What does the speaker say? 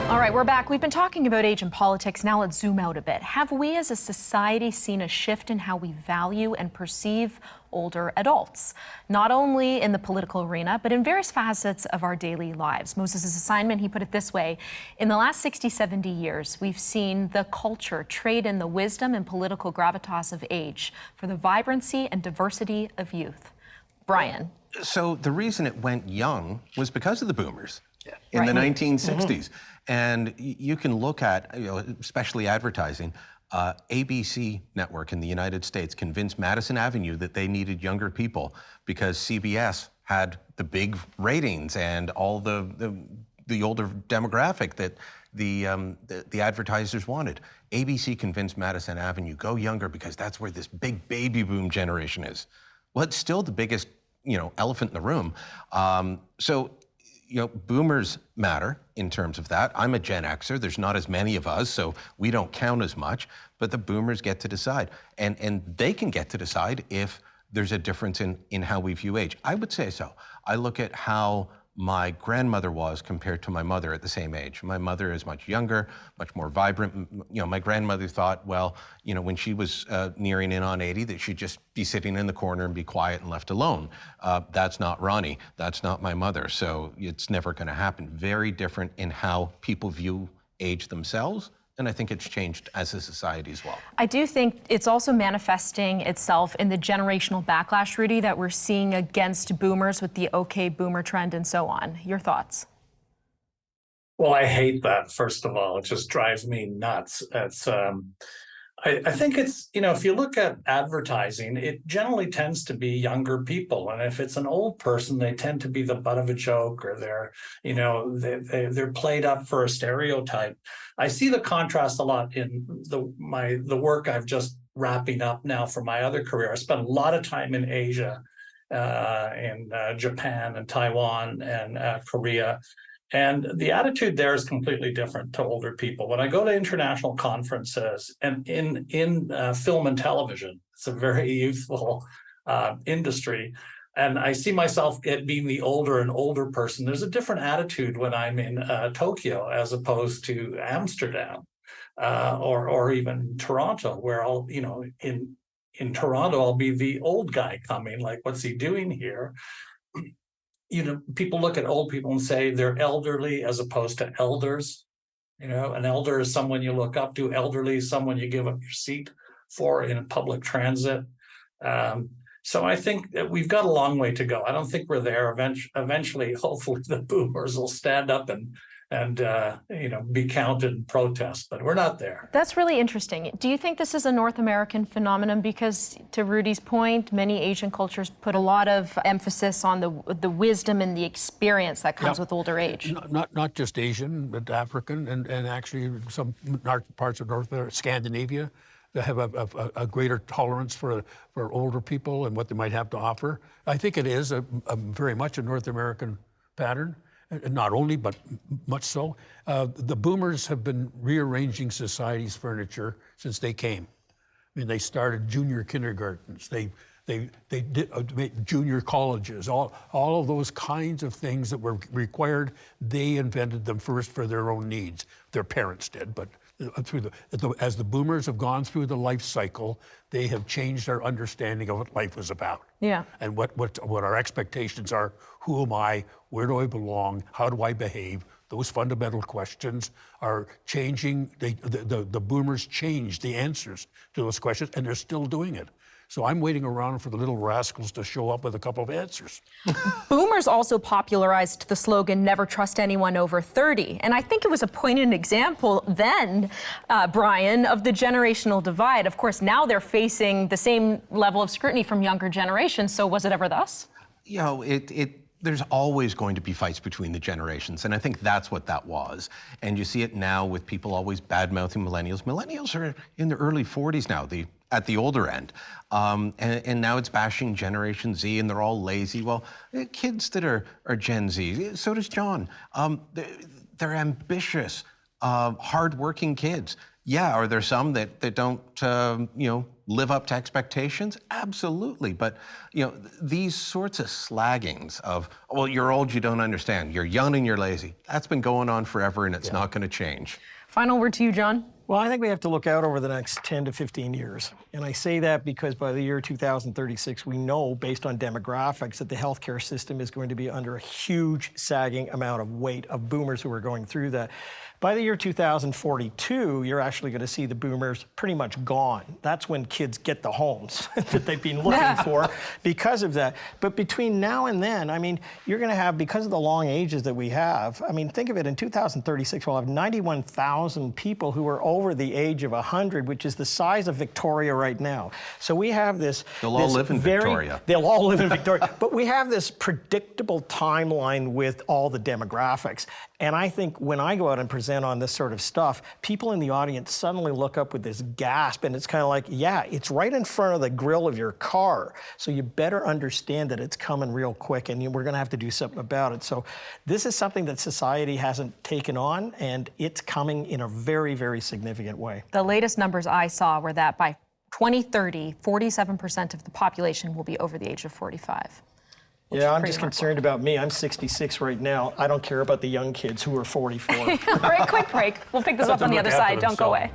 All right, we're back. We've been talking about age and politics. Now let's zoom out a bit. Have we as a society seen a shift in how we value and perceive older adults? Not only in the political arena, but in various facets of our daily lives. Moses' assignment, he put it this way: in the last 60, 70 years, we've seen the culture trade in the wisdom and political gravitas of age for the vibrancy and diversity of youth. Brian. So the reason it went young was because of the boomers in Right. the 1960s. And you can look at, especially advertising, ABC network in the United States convinced Madison Avenue that they needed younger people because CBS had the big ratings and all the older demographic that the advertisers wanted. ABC convinced Madison Avenue, go younger because that's where this big baby boom generation is. Well, it's still the biggest, elephant in the room. Boomers matter in terms of that. I'm a Gen Xer. There's not as many of us, so we don't count as much. But the boomers get to decide. And they can get to decide if there's a difference in how we view age. I would say so. I look at how my grandmother was compared to my mother at the same age. My mother is much younger, much more vibrant. My grandmother thought, when she was nearing in on 80, that she'd just be sitting in the corner and be quiet and left alone. That's not Ronnie. That's not my mother. So it's never going to happen. Very different in how people view age themselves. And I think it's changed as a society as well. I do think it's also manifesting itself in the generational backlash, Rudy, that we're seeing against boomers with the OK Boomer trend and so on. Your thoughts? Well, I hate that, first of all. It just drives me nuts. I think it's, if you look at advertising, it generally tends to be younger people. And if it's an old person, they tend to be the butt of a joke, or they're played up for a stereotype. I see the contrast a lot in the work I've just wrapping up now for my other career. I spent a lot of time in Asia, in Japan and Taiwan and Korea. And the attitude there is completely different to older people. When I go to international conferences and in film and television, it's a very youthful industry. And I see myself being the older and older person. There's a different attitude when I'm in Tokyo as opposed to Amsterdam or even Toronto, where in Toronto, I'll be the old guy coming, like, what's he doing here? People look at old people and say they're elderly as opposed to elders. An elder is someone you look up to. Elderly is someone you give up your seat for in public transit. So I think that we've got a long way to go. I don't think we're there. Eventually, hopefully, the boomers will stand up and be counted and protest, but we're not there. That's really interesting. Do you think this is a North American phenomenon? Because to Rudy's point, many Asian cultures put a lot of emphasis on the wisdom and the experience that comes with older age. Not just Asian, but African, and actually some parts of Scandinavia that have a greater tolerance for older people and what they might have to offer. I think it is a very much a North American pattern. Not only, but much so. The boomers have been rearranging society's furniture since they came. I mean, they started junior kindergartens. They did junior colleges. All of those kinds of things that were required, they invented them first for their own needs. Their parents did, but as the boomers have gone through the life cycle, they have changed our understanding of what life was about. Yeah. And what our expectations are. Who am I? Where do I belong? How do I behave? Those fundamental questions are changing. The boomers changed the answers to those questions, and they're still doing it. So I'm waiting around for the little rascals to show up with a couple of answers. Boomers also popularized the slogan, never trust anyone over 30. And I think it was a poignant example then, Brian, of the generational divide. Of course, now they're facing the same level of scrutiny from younger generations. So was it ever thus? There's always going to be fights between the generations, and I think that's what that was. And you see it now with people always bad-mouthing millennials. Millennials are in their early 40s now, at the older end. And now it's bashing Generation Z, and they're all lazy. Well, kids that are Gen Z, so does John. They're ambitious, hardworking kids. Yeah, are there some that don't, live up to expectations? Absolutely. But, these sorts of slaggings of, well, you're old, you don't understand. You're young and you're lazy. That's been going on forever, and it's not going to change. Final word to you, John. Well, I think we have to look out over the next 10 to 15 years. And I say that because by the year 2036, we know, based on demographics, that the healthcare system is going to be under a huge sagging amount of weight of boomers who are going through that. By the year 2042, you're actually going to see the boomers pretty much gone. That's when kids get the homes that they've been looking for because of that. But between now and then, I mean, you're going to have, because of the long ages that we have, I mean, think of it, in 2036, we'll have 91,000 people who are over the age of 100, which is the size of Victoria right now. So we have this... They'll all live in Victoria. They'll all live in Victoria. But we have this predictable timeline with all the demographics. And I think when I go out and present on this sort of stuff, people in the audience suddenly look up with this gasp, and it's kind of like, yeah, it's right in front of the grill of your car. So you better understand that it's coming real quick, and we're going to have to do something about it. So this is something that society hasn't taken on, and it's coming in a very, very significant way. The latest numbers I saw were that by 2030, 47% of the population will be over the age of 45. Yeah, I'm just concerned about me. I'm 66 right now. I don't care about the young kids who are 44. All right, quick break. We'll pick this up on the other side. Don't go away.